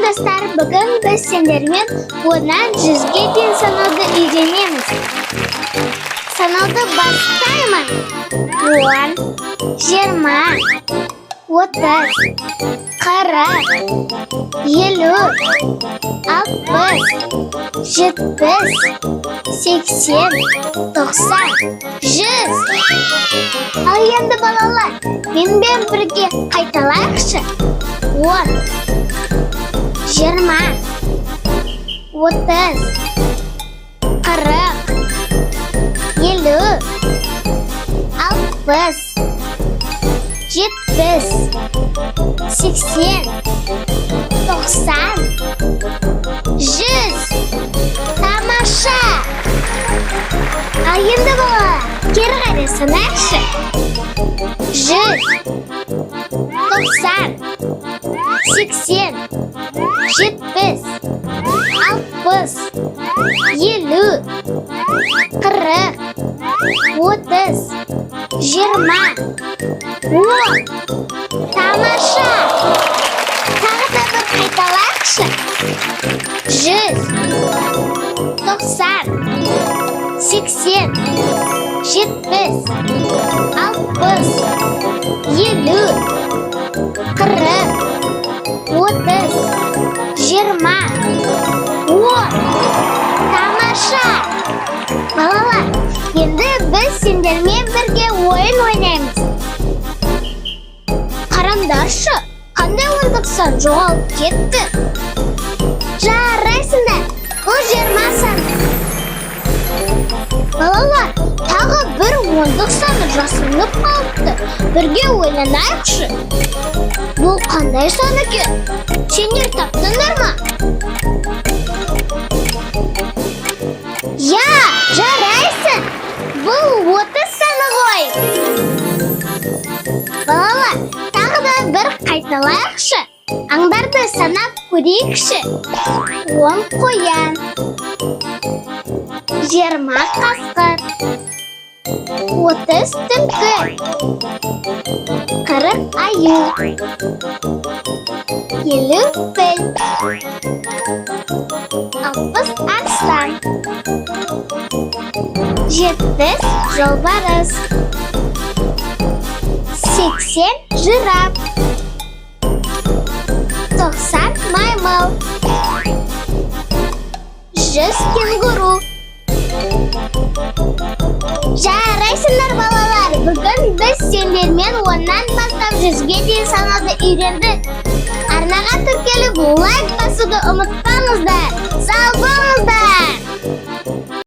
Салам достар, бүгін біз сендермен 1-нан 100-ге дейін санауды үйренеміз. Санауды бастаймын. 10, 20, 30, 40, 50, 60, 70, 80, 90, 100. Ал енді балалар, менімен бірге қайталайықшы. 10, 20, 30, 40, 50, 60, 70, 80, 90, 100. Тамаша! Ал енді балалар, кері қарай санайықшы. 100, 90, 80, 70, 60, 50, 40, 30, 20, 10. Тамаша! Тағы да бір қайталайықшы. 100, 90, 80, 70, 60, 50, 40, 30, 20, 10. Тамаша! Балалар, енді біз сендермен бірге ойын ойнаймыз. Қараңдаршы, қандай ойындықсан жоғалып кетті. Жарайсыңдар, бұл 20 саны. Балалар, тағы бір ондық саны жасырынып қалыпты. Бірге ойланайықшы. Бұл қандай сан екен? Сендер таптыңдар ма? Я, жарайсың. Бұл 30 саны ғой. Балалар, тағы да бір қайталайықшы. Аңдарды санап көрейікші. 10 қоян, 20 қасқыр, 30 түлкі, 40 аю, 50 філ, 60 арыстан, 70 жолбарыс, 80 жираф, 90 маймыл, 100 кенгуру. Жарайсыңдар балалар, бүгін біз сендермен 10-нан бастап 100-ге дейін санауды үйрендік. Арнаға тіркеліп лайк басуды ұмытпаңыздар. Сау болыңыздар!